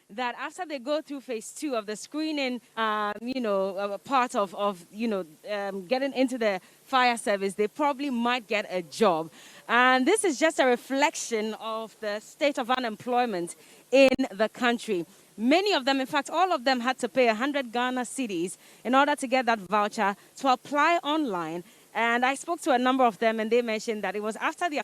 that after they go through phase 2 of the screening, part of getting into the fire service, they probably might get a job. And this is just a reflection of the state of unemployment in the country. Many of them, in fact, all of them had to pay 100 Ghana cedis in order to get that voucher to apply online. And I spoke to a number of them, and they mentioned that it was after the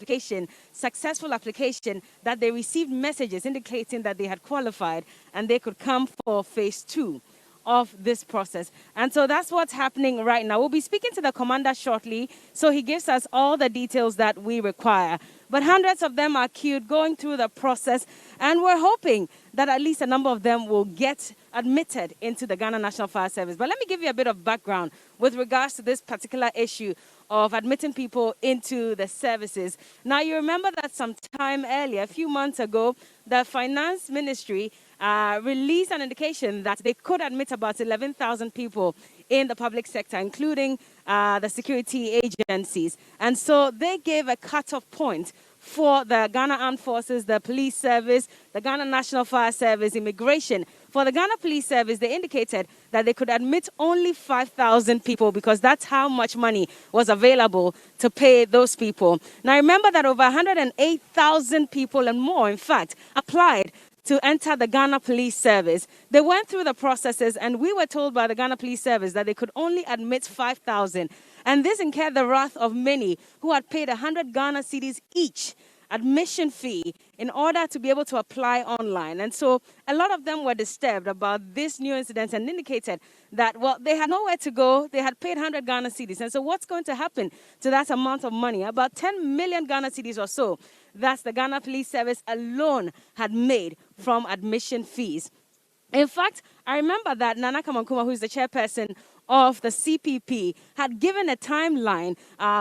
successful application, that they received messages indicating that they had qualified and they could come for phase 2 of this process. And so that's what's happening right now. We'll be speaking to the commander shortly, so he gives us all the details that we require. But hundreds of them are queued, going through the process, and we're hoping that at least a number of them will get admitted into the Ghana National Fire Service. But let me give you a bit of background with regards to this particular issue of admitting people into the services. Now, you remember that some time earlier, a few months ago, the Finance Ministry released an indication that they could admit about 11,000 people in the public sector, including the security agencies. And so they gave a cutoff point for the Ghana Armed Forces, the Police Service, the Ghana National Fire Service, Immigration. For the Ghana Police Service, they indicated that they could admit only 5,000 people because that's how much money was available to pay those people. Now, remember that over 108,000 people and more, in fact, applied to enter the Ghana Police Service. They went through the processes, and we were told by the Ghana Police Service that they could only admit 5,000. And this incurred the wrath of many who had paid 100 Ghana cedis each admission fee in order to be able to apply online. And so a lot of them were disturbed about this new incident and indicated that, well, they had nowhere to go. They had paid 100 Ghana cedis. And so what's going to happen to that amount of money? About 10 million Ghana cedis or so that the Ghana Police Service alone had made from admission fees. In fact, I remember that Nana Kamankuma, who is the chairperson of the CPP, had given a timeline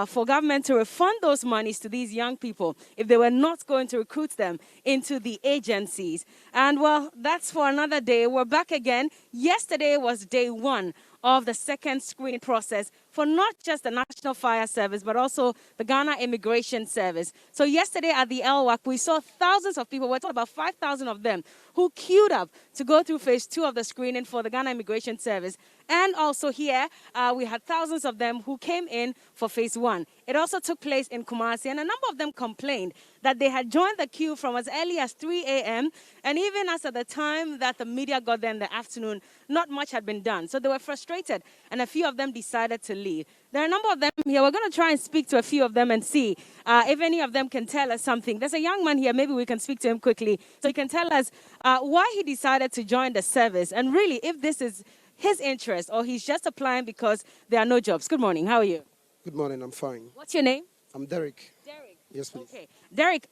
for government to refund those monies to these young people if they were not going to recruit them into the agencies. And, well, that's for another day. We're back again. Yesterday was day 1 of the second screening process for not just the National Fire Service, but also the Ghana Immigration Service. So yesterday at the LWAC, we saw thousands of people, we're talking about 5,000 of them, who queued up to go through phase 2 of the screening for the Ghana Immigration Service. And also here, we had thousands of them who came in for phase 1. It also took place in Kumasi, and a number of them complained that they had joined the queue from as early as 3 a.m., and even as at the time that the media got there in the afternoon, not much had been done. So they were frustrated, and a few of them decided to leave. There are a number of them here. We're going to try and speak to a few of them and see if any of them can tell us something. There's a young man here. Maybe we can speak to him quickly so he can tell us why he decided to join the service, and really if this is his interest or he's just applying because there are no jobs. Good morning. How are you? Good morning. I'm fine. What's your name? I'm Derek. Derek. Yes, please. Okay. Derek,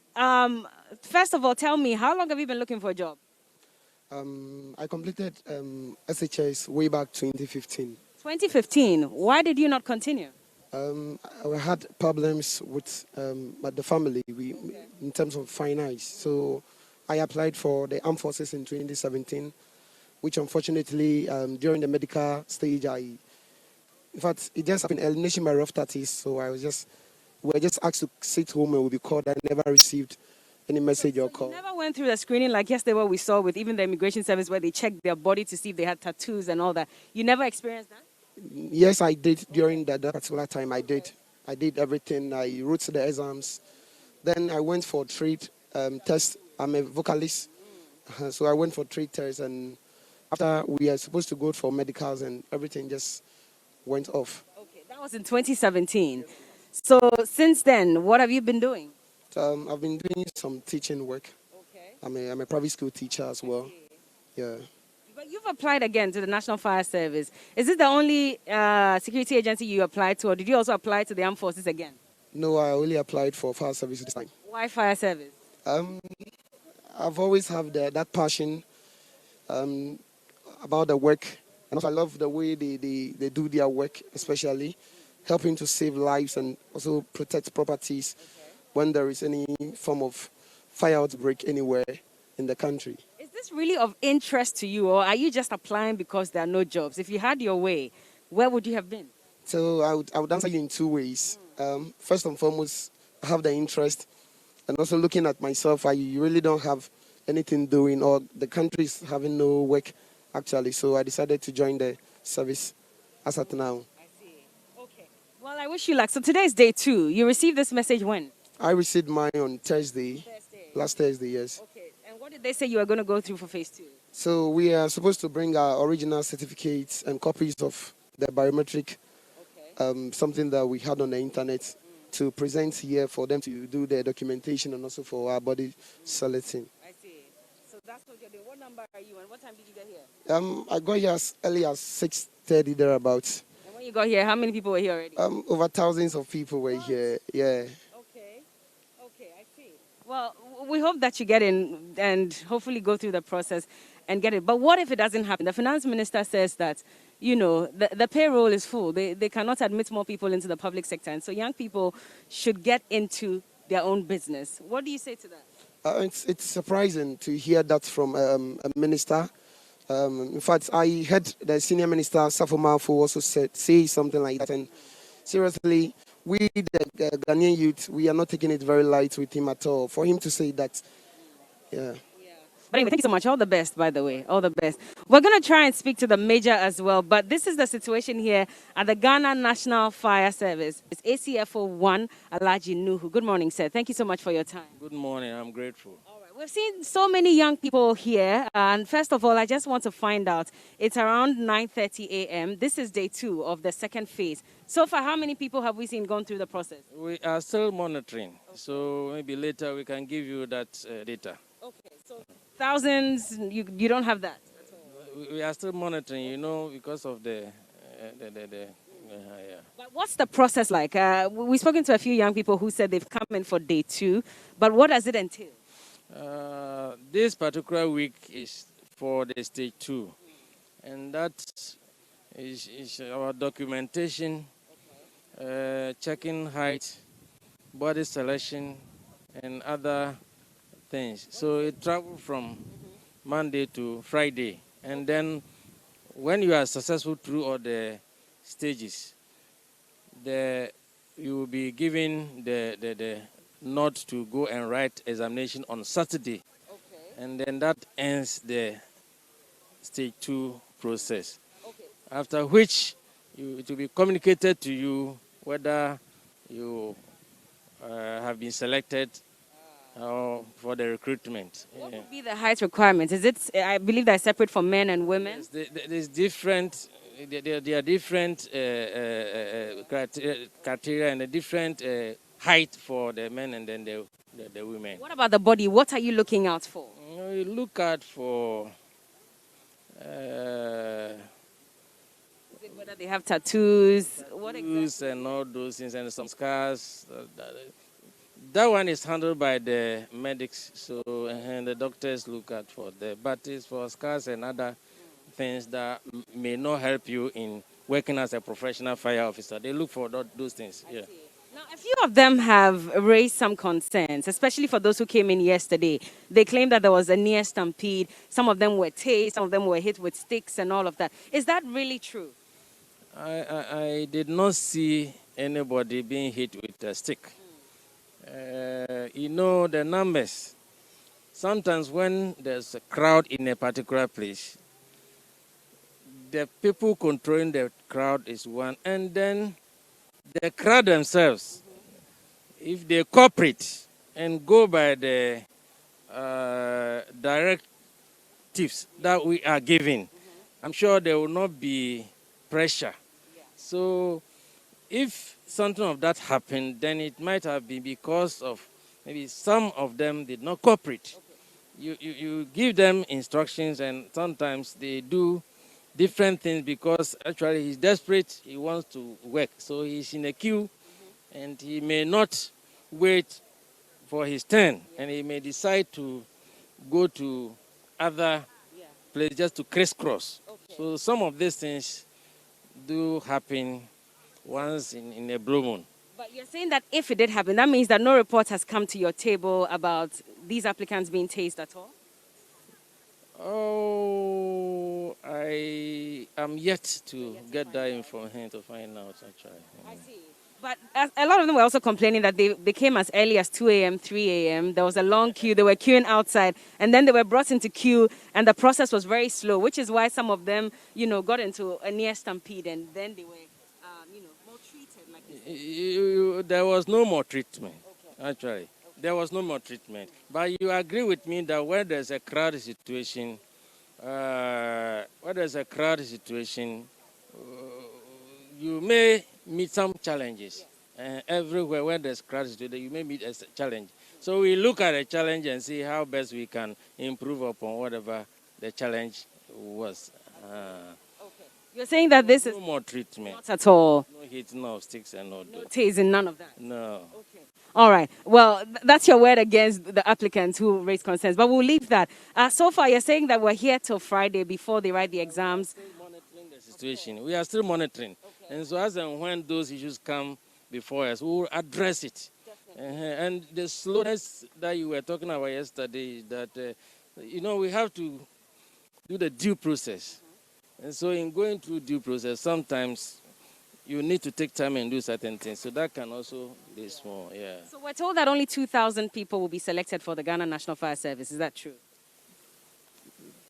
first of all, tell me, how long have you been looking for a job? I completed SHS way back 2015. 2015. Why did you not continue? I had problems with the family in terms of finance. So I applied for the Armed Forces in 2017, which unfortunately during the medical stage, in fact, it just happened elimination by rough 30s. So we were just asked to sit home and we'll be called. I never received any message or call. You never went through the screening like yesterday what we saw with even the immigration service where they checked their body to see if they had tattoos and all that. You never experienced that? Yes, I did during that particular time. I did everything. I wrote the exams. Then I went for trade tests. I'm a vocalist. So I went for trade tests, and after we are supposed to go for medicals and everything just went off. Okay, that was in 2017. So since then, what have you been doing? I've been doing some teaching work. Okay. I'm a private school teacher as well. Yeah. But you've applied again to the National Fire Service. Is this the only security agency you applied to, or did you also apply to the Armed Forces again? No, I only applied for fire service this time. Why fire service? I've always had that passion about the work. And also I love the way they do their work, especially helping to save lives and also protect properties when there is any form of fire outbreak anywhere in the country. Is this really of interest to you, or are you just applying because there are no jobs? If you had your way, where would you have been? So I would answer you in two ways. First and foremost, I have the interest, and also looking at myself, I really don't have anything doing, or the country is having no work actually. So I decided to join the service as at now. I see. Okay. Well, I wish you luck. So today is day 2. You received this message when? I received mine on Thursday, Thursday. last Thursday, yes. Okay. And what did they say you were going to go through for phase 2? So we are supposed to bring our original certificates and copies of the biometric, Okay. something that we had on the internet, to present here for them to do the documentation and also for our body selecting. I see. So that's what you're doing. What number are you and what time did you get here? I got here as early as 6:30 thereabouts. And when you got here, how many people were here already? Over thousands of people were here. Yeah. Okay. Okay, I see. Well, we hope that you get in and hopefully go through the process and get it. But what if it doesn't happen? The finance minister says that, the payroll is full. They cannot admit more people into the public sector. And so young people should get into their own business. What do you say to that? It's surprising to hear that from a minister. In fact, I heard the senior minister, Safo Malfo, also say something like that. And seriously, we, the Ghanaian youth, we are not taking it very light with him at all. For him to say that, yeah. But anyway, thank you so much. All the best, by the way. All the best. We're going to try and speak to the major as well. But this is the situation here at the Ghana National Fire Service. It's ACFO 1, Alhaji Nuhu. Good morning, sir. Thank you so much for your time. Good morning. I'm grateful. All right. We've seen so many young people here. And first of all, I just want to find out. It's around 9:30 a.m. This is day 2 of the second phase. So far, how many people have we seen gone through the process? We are still monitoring. Okay. So maybe later we can give you that data. Okay. So thousands, you don't have that at all? We are still monitoring, because of the yeah. But what's the process like? We've spoken to a few young people who said they've come in for day 2, but what does it entail? This particular week is for the stage 2, and that is our documentation, checking height, body selection, and other things. So it travels from Monday to Friday, and then when you are successful through all the stages, you will be given the nod to go and write examination on Saturday. Okay. And then that ends the stage 2 process. Okay. After which it will be communicated to you whether you have been selected for the recruitment. What would be the height requirements? Is it? I believe they're separate for men and women. Yes, there's different. There are different criteria and a different height for the men and then the women. What about the body? What are you looking out for? You look out for. Is it whether they have tattoos? What exactly? And all those things and some scars. That one is handled by the medics, so and the doctors look out for that. But it's for scars and other things that may not help you in working as a professional fire officer. They look for those things. Yeah. Now, a few of them have raised some concerns, especially for those who came in yesterday. They claim that there was a near stampede. Some of them were tased, some of them were hit with sticks and all of that. Is that really true? I did not see anybody being hit with a stick. The numbers. Sometimes when there's a crowd in a particular place, the people controlling the crowd is one, and then the crowd themselves, if they cooperate and go by the directives that we are giving, I'm sure there will not be pressure. Yeah. So if something of that happened, then it might have been because of maybe some of them did not cooperate. Okay. You give them instructions, and sometimes they do different things because actually he's desperate, he wants to work. So he's in a queue, and he may not wait for his turn, and he may decide to go to other places just to crisscross. Okay. So some of these things do happen once in a blue moon. But you're saying that if it did happen, that means that no report has come to your table about these applicants being tased at all? Oh, I am yet to get that information to find out, actually. I see. But a lot of them were also complaining that they came as early as 2 a.m., 3 a.m. There was a long queue. They were queuing outside. And then they were brought into queue, and the process was very slow, which is why some of them, got into a near stampede, and then they were, more treated. Like There was no more treatment, actually. There was no more treatment. But you agree with me that when there's a crowd situation, you may meet some challenges. Everywhere where there's crowd situation, you may meet a challenge. So we look at the challenge and see how best we can improve upon whatever the challenge was. You're saying that this is no more treatment. not at all. No hitting of sticks and no Tasing, none of that. No. Okay. All right. Well, that's your word against the applicants who raised concerns, but we'll leave that. So far, you're saying that we're here till Friday before they write the exams. We are still monitoring the situation. We are still monitoring. Okay. And so as and when those issues come before us, we will address it. And the slowness that you were talking about yesterday, that, we have to do the due process. And so in going through due process, sometimes you need to take time and do certain things. So that can also be small, yeah. So we're told that only 2,000 people will be selected for the Ghana National Fire Service. Is that true?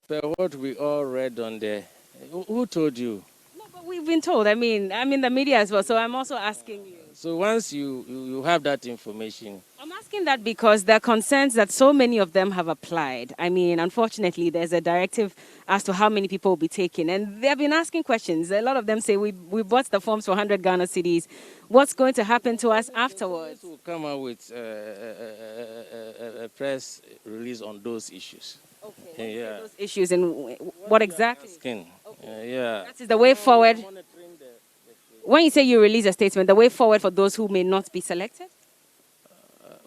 For what we all read on there, who told you? No, but we've been told. I'm in the media as well, so I'm also asking you. So once you have that information. I'm asking that because there are concerns that so many of them have applied. Unfortunately, there's a directive as to how many people will be taken. And they've been asking questions. A lot of them say, we bought the forms for 100 Ghana cedis. What's going to happen to us afterwards? We'll come out with a press release on those issues. Okay. Yeah. Those issues and what exactly? Okay. Yeah. That is the way forward. When you say you release a statement, the way forward for those who may not be selected?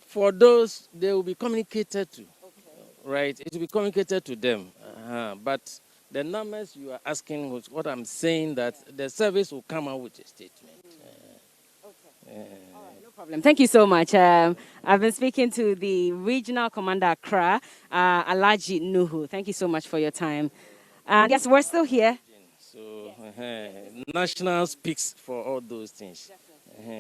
For those, they will be communicated to, right? It will be communicated to them. But the numbers you are asking, was what I'm saying, that the service will come out with a statement. All right, no problem. Thank you so much. I've been speaking to the Regional Commander Accra, Alaji Nuhu. Thank you so much for your time. Yes, we're still here. So national speaks for all those things.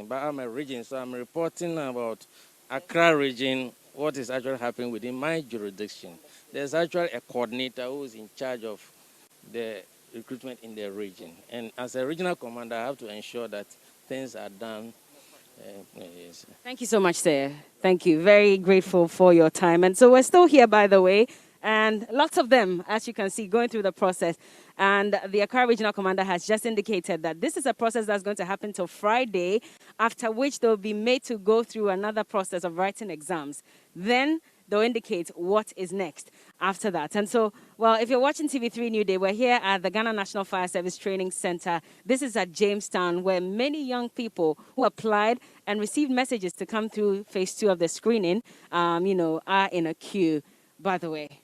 But I'm a region, so I'm reporting about Accra region, what is actually happening within my jurisdiction. There's actually a coordinator who is in charge of the recruitment in the region. And as a regional commander, I have to ensure that things are done. Yes. Thank you so much, sir. Thank you. Very grateful for your time. And so we're still here, by the way. And lots of them, as you can see, going through the process. And the Accra Regional Commander has just indicated that this is a process that's going to happen till Friday, after which they'll be made to go through another process of writing exams. Then they'll indicate what is next after that. And so, well, if you're watching TV3 New Day, we're here at the Ghana National Fire Service Training Center. This is at Jamestown, where many young people who applied and received messages to come through phase 2 of the screening, are in a queue, by the way.